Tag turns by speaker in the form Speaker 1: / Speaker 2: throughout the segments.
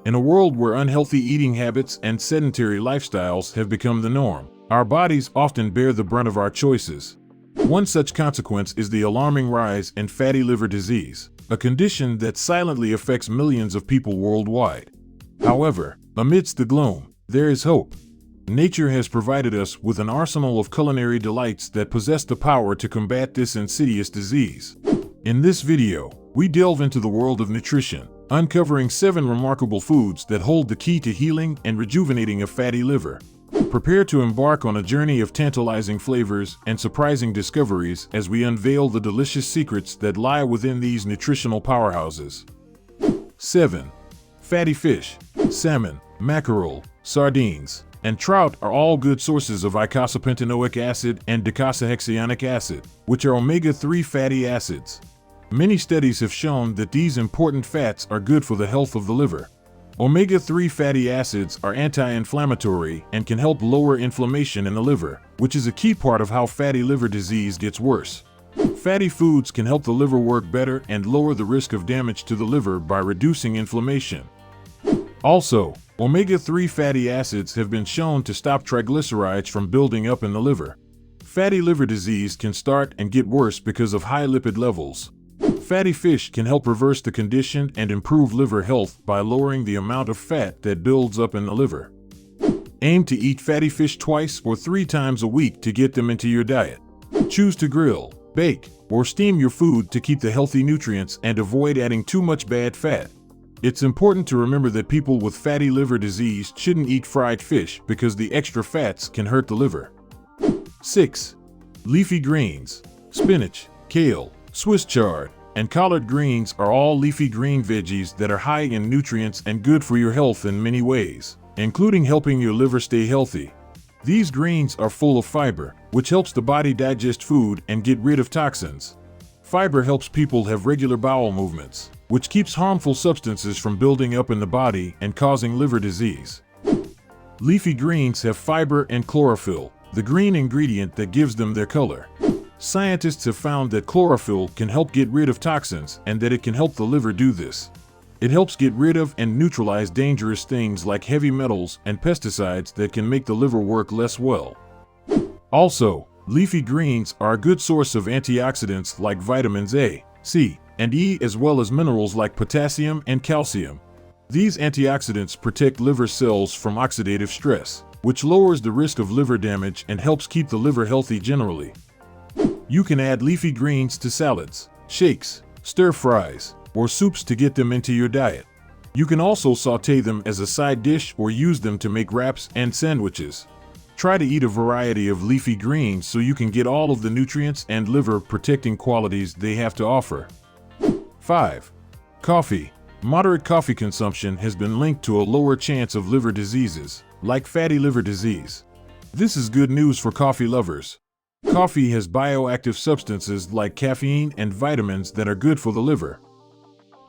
Speaker 1: In a world where unhealthy eating habits and sedentary lifestyles have become the norm, our bodies often bear the brunt of our choices. One such consequence is the alarming rise in fatty liver disease, a condition that silently affects millions of people worldwide. However, amidst the gloom, there is hope. Nature has provided us with an arsenal of culinary delights that possess the power to combat this insidious disease. In this video, we delve into the world of nutrition, uncovering 7 remarkable foods that hold the key to healing and rejuvenating a fatty liver. Prepare to embark on a journey of tantalizing flavors and surprising discoveries as we unveil the delicious secrets that lie within these nutritional powerhouses. 7. Fatty fish. Salmon, mackerel, sardines, and trout are all good sources of eicosapentaenoic acid and docosahexaenoic acid, which are omega-3 fatty acids. Many studies have shown that these important fats are good for the health of the liver. Omega-3 fatty acids are anti-inflammatory and can help lower inflammation in the liver, which is a key part of how fatty liver disease gets worse. Fatty foods can help the liver work better and lower the risk of damage to the liver by reducing inflammation. Also, omega-3 fatty acids have been shown to stop triglycerides from building up in the liver. Fatty liver disease can start and get worse because of high lipid levels. Fatty fish can help reverse the condition and improve liver health by lowering the amount of fat that builds up in the liver. Aim to eat fatty fish twice or 3 times a week to get them into your diet. Choose to grill, bake, or steam your food to keep the healthy nutrients and avoid adding too much bad fat. It's important to remember that people with fatty liver disease shouldn't eat fried fish because the extra fats can hurt the liver. 6. Leafy greens. Spinach, kale, Swiss chard, and collard greens are all leafy green veggies that are high in nutrients and good for your health in many ways, including helping your liver stay healthy. These greens are full of fiber, which helps the body digest food and get rid of toxins. Fiber helps people have regular bowel movements, which keeps harmful substances from building up in the body and causing liver disease. Leafy greens have fiber and chlorophyll, the green ingredient that gives them their color. Scientists have found that chlorophyll can help get rid of toxins and that it can help the liver do this. It helps get rid of and neutralize dangerous things like heavy metals and pesticides that can make the liver work less well. Also, leafy greens are a good source of antioxidants like vitamins A, C, and E, as well as minerals like potassium and calcium. These antioxidants protect liver cells from oxidative stress, which lowers the risk of liver damage and helps keep the liver healthy generally. You can add leafy greens to salads, shakes, stir-fries, or soups to get them into your diet. You can also sauté them as a side dish or use them to make wraps and sandwiches. Try to eat a variety of leafy greens so you can get all of the nutrients and liver-protecting qualities they have to offer. 5. Coffee. Moderate coffee consumption has been linked to a lower chance of liver diseases, like fatty liver disease. This is good news for coffee lovers. Coffee has bioactive substances like caffeine and vitamins that are good for the liver.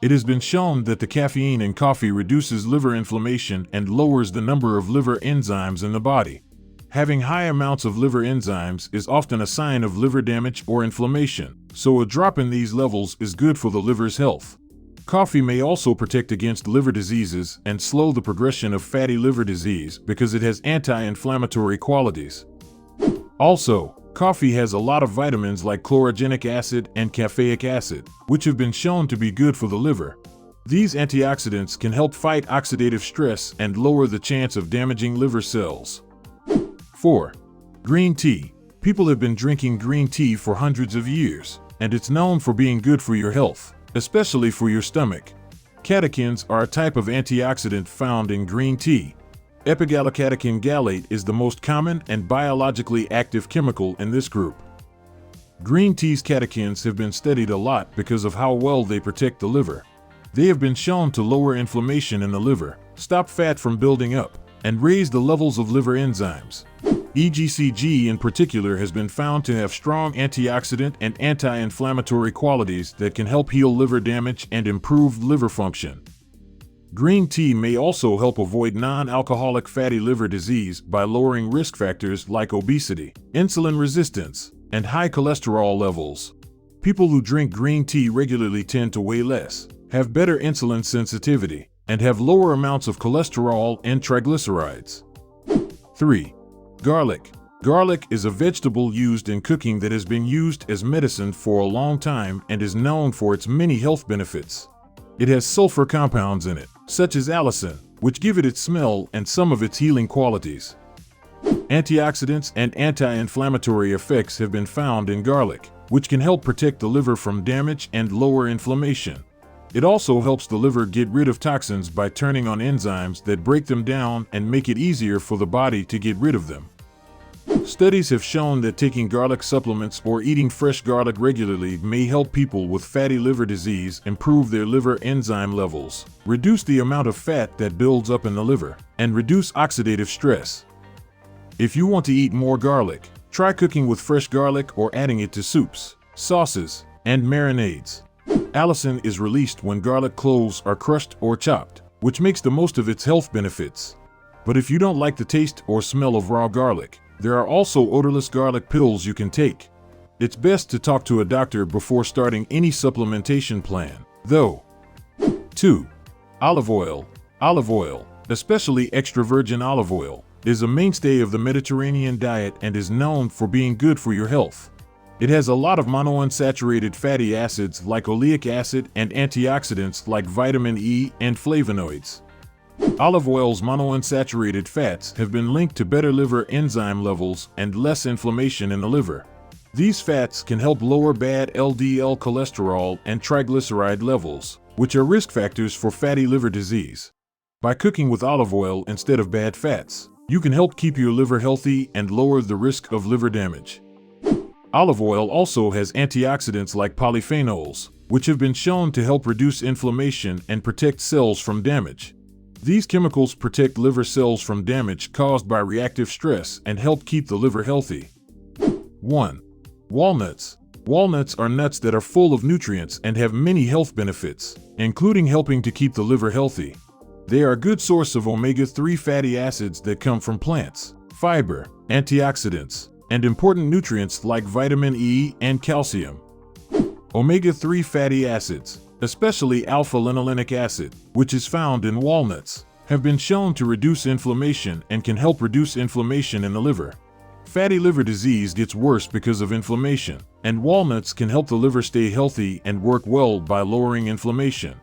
Speaker 1: It has been shown that the caffeine in coffee reduces liver inflammation and lowers the number of liver enzymes in the body. Having high amounts of liver enzymes is often a sign of liver damage or inflammation, so a drop in these levels is good for the liver's health. Coffee may also protect against liver diseases and slow the progression of fatty liver disease because it has anti-inflammatory qualities. Also, coffee has a lot of vitamins like chlorogenic acid and caffeic acid, which have been shown to be good for the liver. These antioxidants can help fight oxidative stress and lower the chance of damaging liver cells. 4. Green tea. People have been drinking green tea for hundreds of years, and it's known for being good for your health, especially for your stomach. Catechins are a type of antioxidant found in green tea. Epigallocatechin gallate is the most common and biologically active chemical in this group. Green tea's catechins have been studied a lot because of how well they protect the liver. They have been shown to lower inflammation in the liver, stop fat from building up, and raise the levels of liver enzymes. EGCG in particular has been found to have strong antioxidant and anti-inflammatory qualities that can help heal liver damage and improve liver function. Green tea may also help avoid non-alcoholic fatty liver disease by lowering risk factors like obesity, insulin resistance, and high cholesterol levels. People who drink green tea regularly tend to weigh less, have better insulin sensitivity, and have lower amounts of cholesterol and triglycerides. 3. Garlic. Garlic is a vegetable used in cooking that has been used as medicine for a long time and is known for its many health benefits. It has sulfur compounds in it, such as allicin, which give it its smell and some of its healing qualities. Antioxidants and anti-inflammatory effects have been found in garlic, which can help protect the liver from damage and lower inflammation. It also helps the liver get rid of toxins by turning on enzymes that break them down and make it easier for the body to get rid of them. Studies have shown that taking garlic supplements or eating fresh garlic regularly may help people with fatty liver disease improve their liver enzyme levels, reduce the amount of fat that builds up in the liver, and reduce oxidative stress. If you want to eat more garlic, try cooking with fresh garlic or adding it to soups, sauces, and marinades. Allicin is released when garlic cloves are crushed or chopped, which makes the most of its health benefits. But if you don't like the taste or smell of raw garlic, there are also odorless garlic pills you can take. It's best to talk to a doctor before starting any supplementation plan, though. 2. Olive oil. Olive oil, especially extra virgin olive oil, is a mainstay of the Mediterranean diet and is known for being good for your health. It has a lot of monounsaturated fatty acids like oleic acid and antioxidants like vitamin E and flavonoids. Olive oil's monounsaturated fats have been linked to better liver enzyme levels and less inflammation in the liver. These fats can help lower bad LDL cholesterol and triglyceride levels, which are risk factors for fatty liver disease. By cooking with olive oil instead of bad fats, you can help keep your liver healthy and lower the risk of liver damage. Olive oil also has antioxidants like polyphenols, which have been shown to help reduce inflammation and protect cells from damage. These chemicals protect liver cells from damage caused by reactive stress and help keep the liver healthy. 1. Walnuts. Walnuts are nuts that are full of nutrients and have many health benefits, including helping to keep the liver healthy. They are a good source of omega-3 fatty acids that come from plants, fiber, antioxidants, and important nutrients like vitamin E and calcium. Omega-3 fatty acids, especially alpha-linolenic acid, which is found in walnuts, have been shown to reduce inflammation and can help reduce inflammation in the liver. Fatty liver disease gets worse because of inflammation, and walnuts can help the liver stay healthy and work well by lowering inflammation.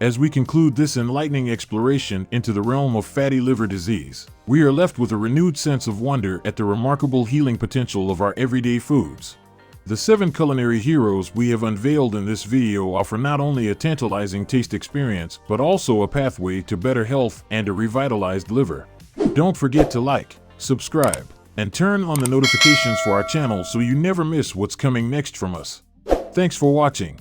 Speaker 1: As we conclude this enlightening exploration into the realm of fatty liver disease, we are left with a renewed sense of wonder at the remarkable healing potential of our everyday foods. The 7 culinary heroes we have unveiled in this video offer not only a tantalizing taste experience, but also a pathway to better health and a revitalized liver. Don't forget to like, subscribe, and turn on the notifications for our channel so you never miss what's coming next from us. Thanks for watching.